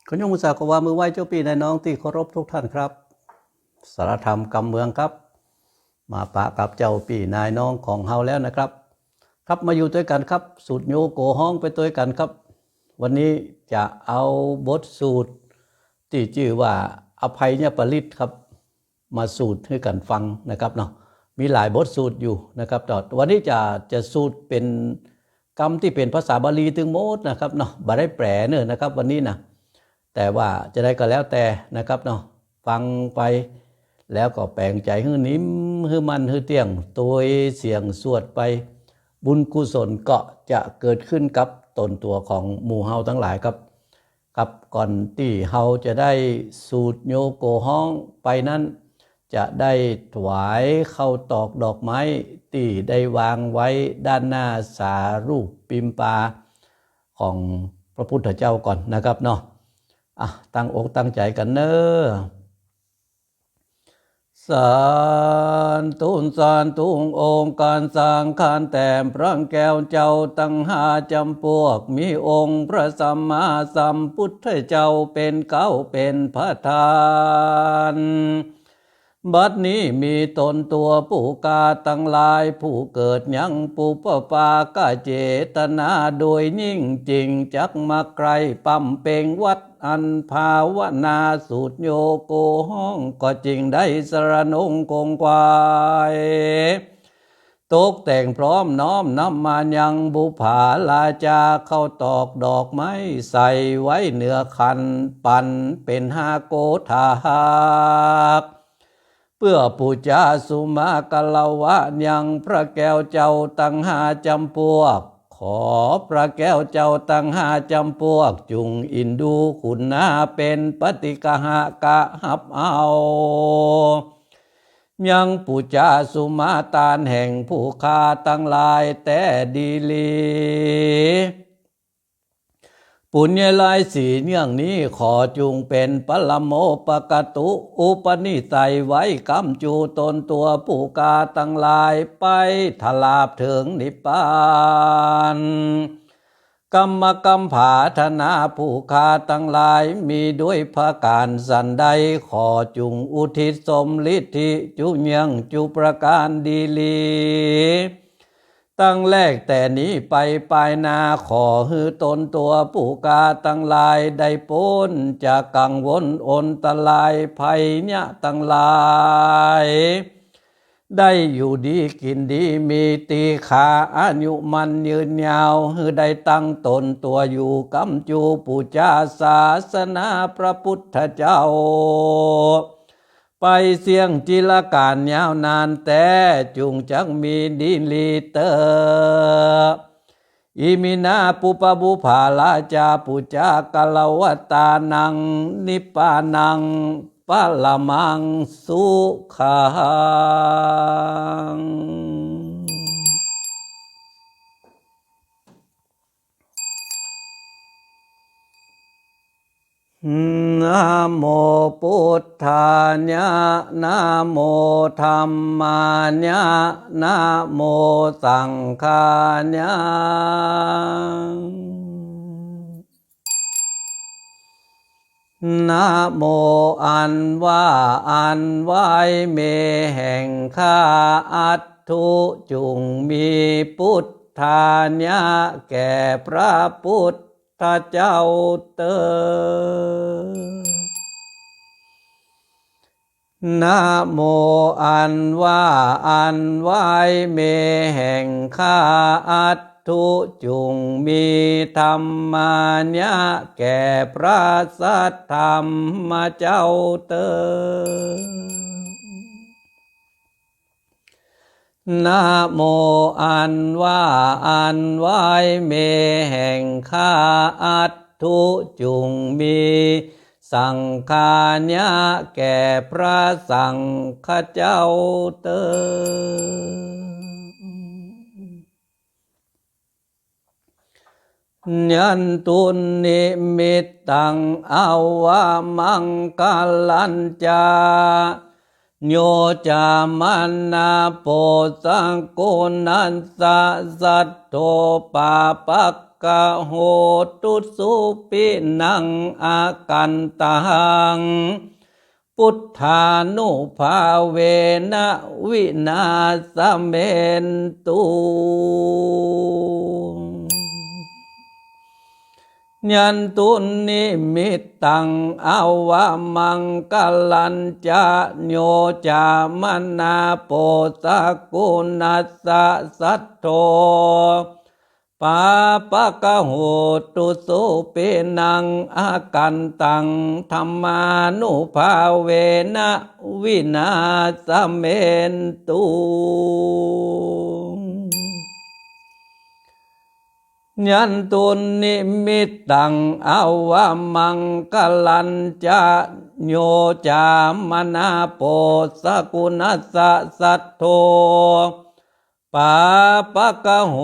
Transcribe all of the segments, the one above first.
คุณยงมุสากว่ามือไหว้เจ้าปีนายน้องที่เคารพทุกท่านครับสารธรรมกำเมืองครับมาปะกับเจ้าปีนายน้องของเฮาแล้วนะครับครับมาอยู่ด้วยกันครับสูตรโยโกห้องไปด้วยกันครับวันนี้จะเอาบทสูตรที่ชื่อว่าอภัยญปริตครับมาสูตรให้กันฟังนะครับเนาะมีหลายบทสูตรอยู่นะครับแต่วันนี้จะสูตรเป็นกรรมที่เป็นภาษาบาลีถึงหมดนะครับเนาะบ่ได้แปลเนอะนะครับวันนี้นะแต่ว่าจะได้ก็แล้วแต่นะครับเนาะฟังไปแล้วก็แปลงใจให้นิ่มให้มันให้เตี้ยงตัวเสียงสวดไปบุญกุศลก็จะเกิดขึ้นกับตนตัวของหมู่เฮาทั้งหลายครับกับก่อนที่เฮาจะได้สูตรโยโกห้องไปนั้นจะได้ถวายเข้าตอกดอกไม้ที่ได้วางไว้ด้านหน้าสารูปปิมปาของพระพุทธเจ้าก่อนนะครับเนาะตั้งอกตั้งใจกันเนอะสานตุงองค์การสร้างคานแต้มพระแก้วเจ้าตั้ง5จำพวกมีองค์พระสัมมาสัมพุทธเจ้าเป็นเก้าเป็นพระธานบัดนี้มีตนตัวผู้กาตั้งหลายผู้เกิดยังปุปปากาเจตนาโดยยิ่งจริงจักมาไกลปั๊มเป่งวัดอันภาวนาสูตรโยโกห้องก็จริงได้สรนงคงควายตกแต่งพร้อมน้อมนำมายังบุภาลาจาเข้าตอกดอกไม้ใส่ไว้เหนือคันปันเป็น5โกธาหเพื่อปูจาสุมากลวะยังพระแก้วเจ้าตั้ง5จำพวกขอพระแก้วเจ้าตั้ง5จำพวกจุงอินดูคุณนาเป็นปฏิกหกะหับเอายังปูจาสุมาตานแห่งผู้คาตั้งหลายแต่ดีลีปุญญาลายสีเนื่องนี้ขอจุงเป็นปรโมปกตุอุปนิสัยไว้กำจูตนตัวผู้กาตั้งหลายไปทลาบถึงนิพพานกรรมผาธนาผู้คาตั้งหลายมีด้วยภาการสันใดขอจุงอุทิศสมฤทธิจุยังจุประการดีลีตั้งแรกแต่นี้ไปปลายนาขอฮือตนตัวผู้กาตั้งหลายได้พ้นจากกังวลอนตรายภัยเนี่ยตั้งหลายได้อยู่ดีกินดีมีตีขาอายุมันยืนยาวฮือได้ตั้งตนตัวอยู่กำจูปูจาศาสนาพระพุทธเจ้าไปเสียงจิลการยาวนานแต่จุงจักมีดีลีเตออิมินาปุปบุภาลาจาปุจากลวตานังนิปานังปะละมังสุขังนะโมพุทธายะนะโมธัมมายะนะโมสังฆายะนะโมอันว่าอันไว้เมแห่งข้าอัตถุจุงมีพุทธายะแก่พระพุทธเจ้าเตอนะโมอันว่าอันไว้เมแห่งข้าอัตถุจุงมีธรรมายะแก่พระสัทธรรมเจ้าเตอนะโมอันว่าอันไว้เมแห่งข้าอัตถุจุงมีสังฆายะแก่พระสังฆเจ้าเตอยันตุนิมิตตังอาวามังกัลลัญจาโยจามันนาโปสังโกนัสสะสัตโตปาปัก กะโหตุสุปินังอากันตังพุทธานุภาเวนะวินาสเมนตุยันตุนิมิตตังอาวะมังกลัญจะโยจามนาโปสกุณัสสะสัทโธปาปะกะโหตุสุปินังอากันตังธัมมานุภาเวนะวินาสเมนตุยันตุนิมิตตังอาวะมังกลัญจะโยจามนาโปสกุณัสสะสัทโธปาปะกะโห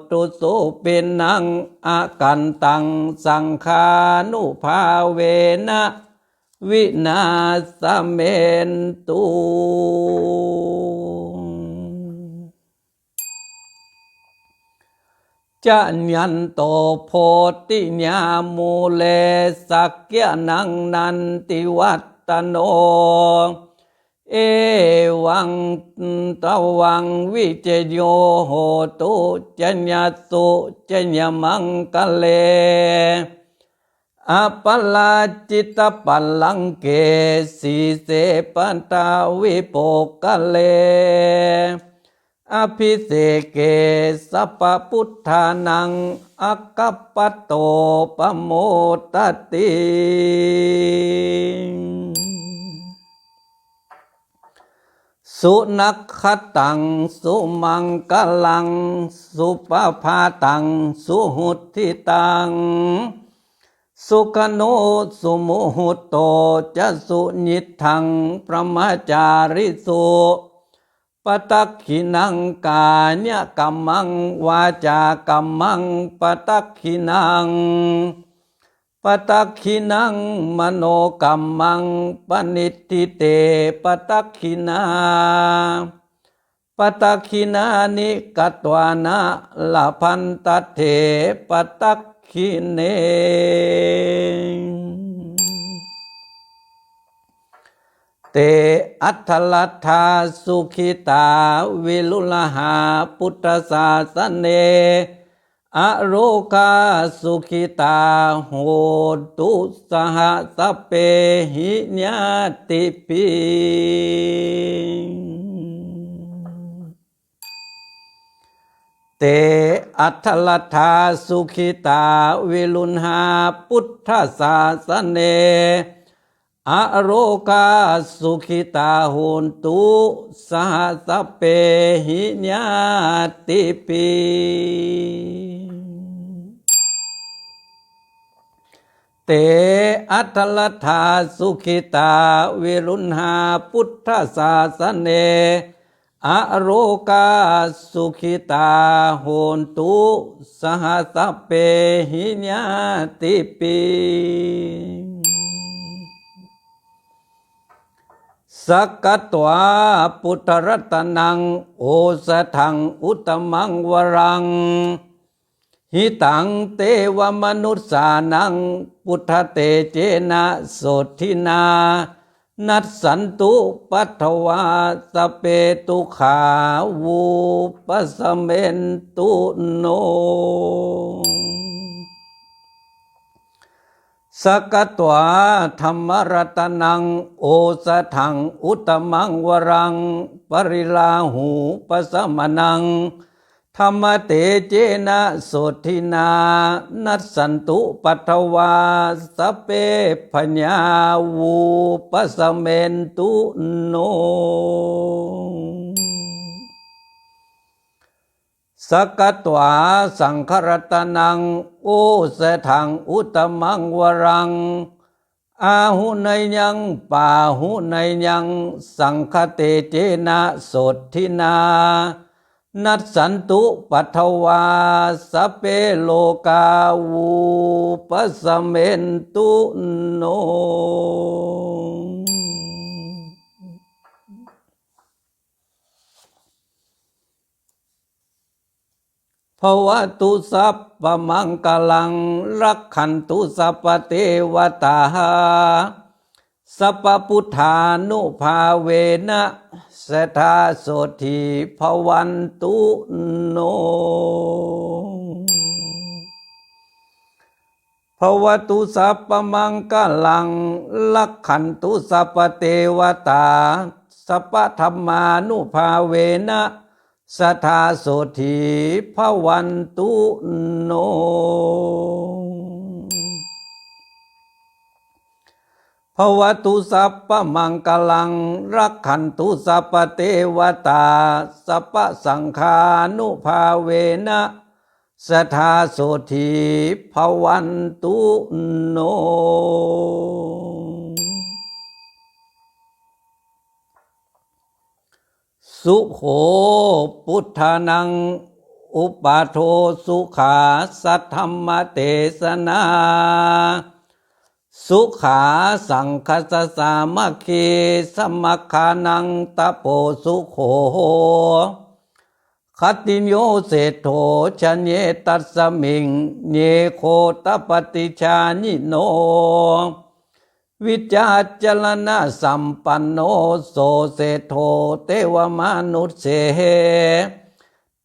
ตุสุปินังอากันตังสังฆานุภาเวนะวินาสเมนตุจะยันโตโพธิญามูเลสักยะนังนันติวัตตโนเอวังตวังวิเจโยโหตุจัญญสุจัญญมังคะเลอปลาจิตปัลลังเกสีเสปันตาวิโปคะเลอภิเสเกสัพพุทธานังอัคคปโตปโมตติสุนักขตังสุมังกลังสุปภาตังสุหุติตังสุขโนสุโมหุตโตจะสุญิทังพระมจาริสุปตักขินังกาญกัมมังวาจากัมมังปตักขินังปตักขินังมโนกัมมังปณิทิเตปตักขินาปตักขินานิกัตวานะลาพันตเถปตักขิเนเตอัตถลัทธาสุขิตาวิลุลหาพุทธศาสเนอโรคาสุขิตาโหตุสหสเปหิญาติปิเตอัตถลัทธาสุขิตาวิลุลหาพุทธศาสเนอโรคาสุขิตาโหตุสหสเปหิญาติปิเตอัตถลัทธาสุขิตาวิรุณหาพุทธศาสเนอโรคาสุขิตาโหตุสหสเปหิญาติปิสักกตวาพุทธรัตนังโอสถังอุตมังวรังหิตังเตวมนุสสานังพุทธเตเจนะโสทินานัสสันตุปัทวาสเปตุขาวูปสเมนตุโนสักกตวาธรรมรัตนังโอสถังอุตมังวรังปริลาหูปสมนังธรรมเตเจนะโสทินานัสสันตุปัทวาสเปพญาวูปสเมนตุโนสักกตวาสังขรัตนังโอสถังอุตมังวรังอาหุไนยังปาหุไนยังสังคเตเจนะโสทินานัสสันตุปัทวาสเปโลกาวูปสเมนตุโน ภวตุสัพพมังกลังรักขันตุสัพพเทวตาสัพพพุทธานุภาเวนะสัทธาโสธีภวันตุโนภวตุสัพพมังกลังลักขันตุสัพพเทวตาสัพพธรรมานุภาเวนะสัทธาโสธีภวันตุโนภวตุสัพพมังกลังรักขันตุสัพพเทวตาสัพพสังฆานุภาเวนะสัทธาโสธีภวันตุโนสุโขพุทธานังอุปาโทสุขาสัทธัมมเตสนาสุขาสังคสสามัคคีสมัคคานังตะโปสุโขคติโยเศโธชเนตัสสมิงเยโคตปฏิชานิโนวิจาจลนะสัมปันโนโสเศโธเทวมนุษเส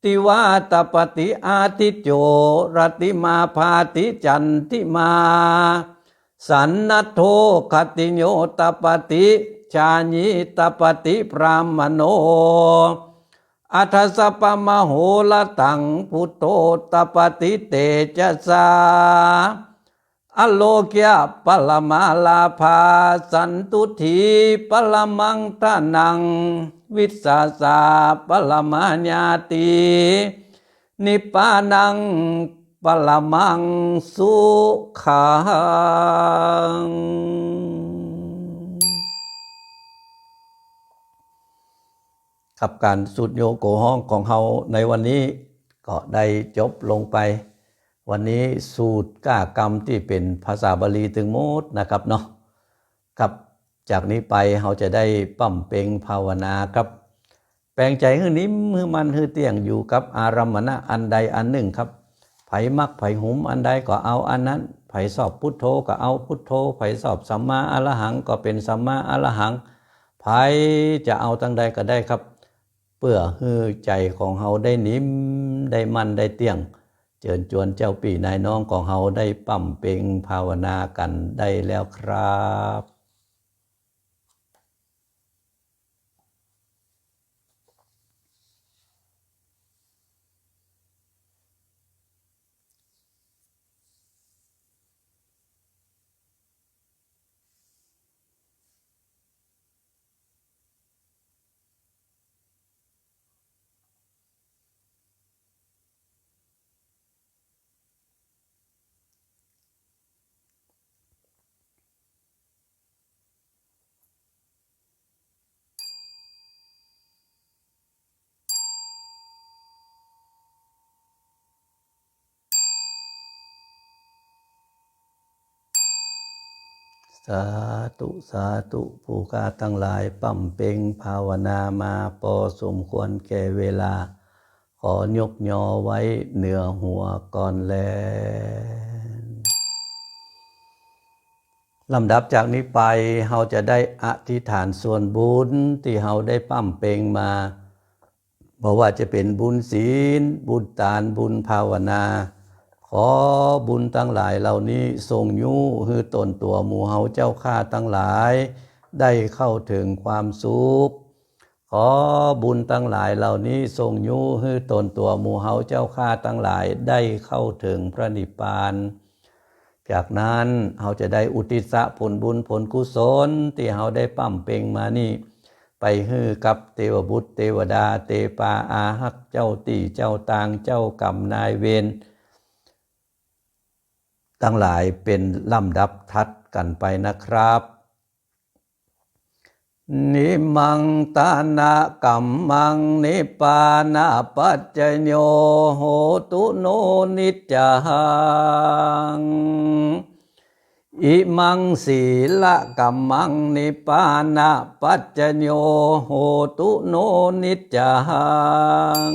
ติวาตปฏิอาทิโจรติมาภาติจันทิมาสันนัทโธคติโยตปฏิชาญิตปฏิพรามโนอัทสปมโหลตังพุทโธตปฏิเตจสาอโลกยะปลมาลาภาสันตุถีปลมังทานังวิสสาสาปลมาญาตินิพพานังปลมังสุขังกับการสุดโยโกห้องของเฮาในวันนี้ก็ได้จบลงไปวันนี้สูตรก้ากรรมที่เป็นภาษาบาลีถึงหมดนะครับเนาะครับจากนี้ไปเราจะได้ปั้มเป่งภาวนาครับแปลงใจให้นิ่มให้มันให้เตี้ยงอยู่กับอารัมมณะอันใดอันหนึ่งครับไผมักไผหุมอันใดก็เอาอันนั้นไผสอบพุทโธก็เอาพุทโธไผสอบสัมมาอรหังก็เป็นสัมมาอรหังไผจะเอาตั้งใดก็ได้ครับเพื่อให้ใจของเฮาได้นิ่มได้มันได้เตี้ยงเชิญชวนเจ้าปี่นายน้องของเฮาได้ปั้มเป่งภาวนากันได้แล้วครับสาธุสาธุผู้ข้าทั้งหลายปั้มเป่งภาวนามาพอสมควรแก่เวลาขอยกยอไว้เหนือหัวก่อนแลลำดับจากนี้ไปเฮาจะได้อธิษฐานส่วนบุญที่เฮาได้ปั้มเป่งมาเพราะว่าจะเป็นบุญศีลบุญทานบุญภาวนาขอบุญทั้งหลายเหล่านี้ทรงยู่ให้ตนตัวหมู่เฮาเจ้าข้าทั้งหลายได้เข้าถึงความสุขขอบุญทั้งหลายเหล่านี้ทรงยู่ให้ตนตัวหมู่เฮาเจ้าข้าทั้งหลายได้เข้าถึงพระนิพพานจากนั้นเฮาจะได้อุทิศผลบุญผลกุศลที่เฮาได้ปั้มเป่งมานี่ไปฮือกับเทวบุตรเทวดาเทปาอาหักเจ้าตีเจ้าตางเจ้ากรรมนายเวรทั้งหลายเป็นลำดับทัดกันไปนะครับนิมังตานะกัมมังนิปานะปัจจโยโหตุโนนิจจังอิมังศีละกัมมังนิปานะปัจจโยโหตุโนนิจจัง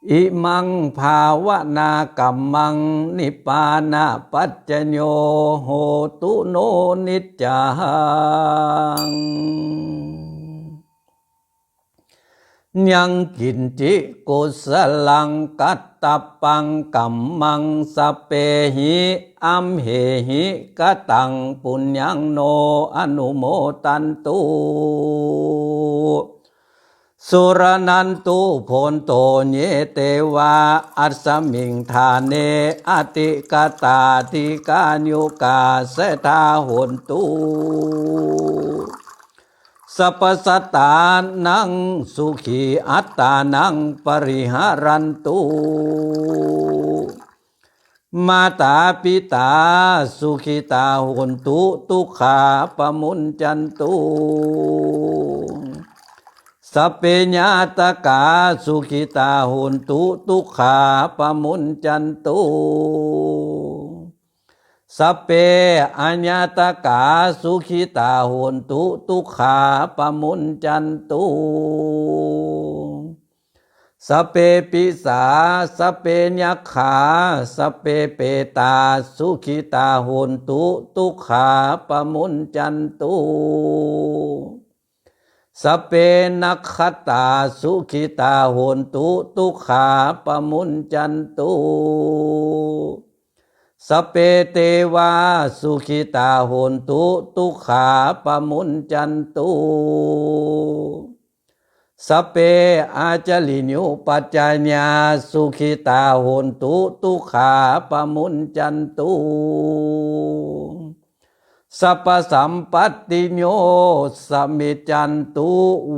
อิมังภาวนากัมมังนิปานาปัจจโยโหตุโนนิจจังยังกินจิกุสลังกัตตปังกัมมังสเปหิอัมเหหิกตังปุญญังโนอนุโมตันตุสุรนันตุโพนโตเยเตวาอัสสมิงทานเนอติกตาติกายุกาเสทาหนตุสัพพสัตตานังสุขีอัตตานังปริหารันตุมาตาปิตาสุขิตาหนตุทุกขาปมุญจันตุสัพเพญาตกาสุขิตาหนตุทุกขาปมุญจันตุสัพเพอัญญาตกาสุขิตาหนตุทุกขาปมุญจันตุสัพเพปิสาสัพเพยัคขาสัพเพเปตาสุขิตาหนตุทุกขาปมุญจันตุสัพเพนัคขตาสุขิตาหนตุทุกขาปมุญจันตุสัพเพเทวาสุขิตาหนตุทุกขาปมุญจันตุสัพเพอาจลินุปัจจายญาสุขิตาหนตุทุกขาปมุญจันตุสัพพสัมปัตติโยสมิจจันตุ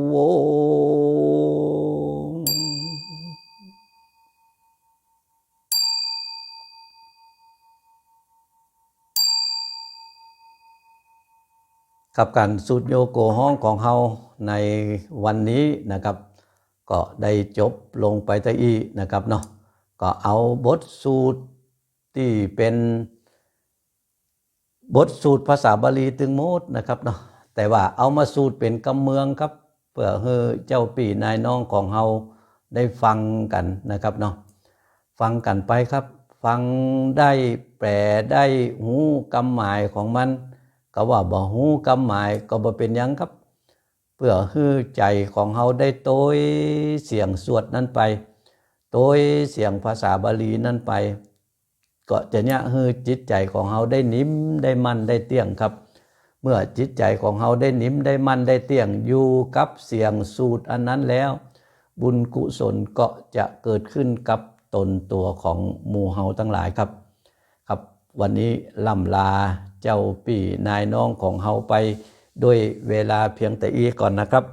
โวกับการสุดโยโกห้องของเฮาในวันนี้นะครับก็ได้จบลงไปตะอีนะครับเนาะก็เอาบทสูตรที่เป็นบทสูตรภาษาบาลีตึงโมดนะครับเนาะแต่ว่าเอามาสูตรเป็นกำเมืองครับเพื่อให้เจ้าปี่นายน้องของเฮาได้ฟังกันนะครับเนาะฟังกันไปครับฟังได้แปลได้หูกำหมายของมันก็ว่าบ่หูกำหมายก็บ่เป็นหยังครับเพื่อให้ใจของเฮาได้โตยเสียงสวดนั้นไปโตยเสียงภาษาบาลีนั้นไปก็จะเนี่ยให้จิตใจของเฮาได้นิ่มได้มั่นได้เตี้ยงครับเมื่อจิตใจของเฮาได้นิ่มได้มั่นได้เตี้ยงอยู่กับเสียงสูตรอันนั้นแล้วบุญกุศลก็จะเกิดขึ้นกับตนตัวของหมู่เฮาทั้งหลายครับครับวันนี้ล่ำลาเจ้าปี่นายน้องของเฮาไปด้วยเวลาเพียงแต่อีก่อนนะครับ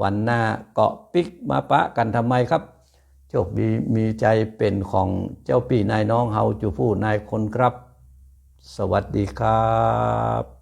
วันหน้าก็ปิกมาปะกันทำไมครับโชคดีมีใจเป็นของเจ้าปี่นายน้องเฮาจูผู้นายคนครับสวัสดีครับ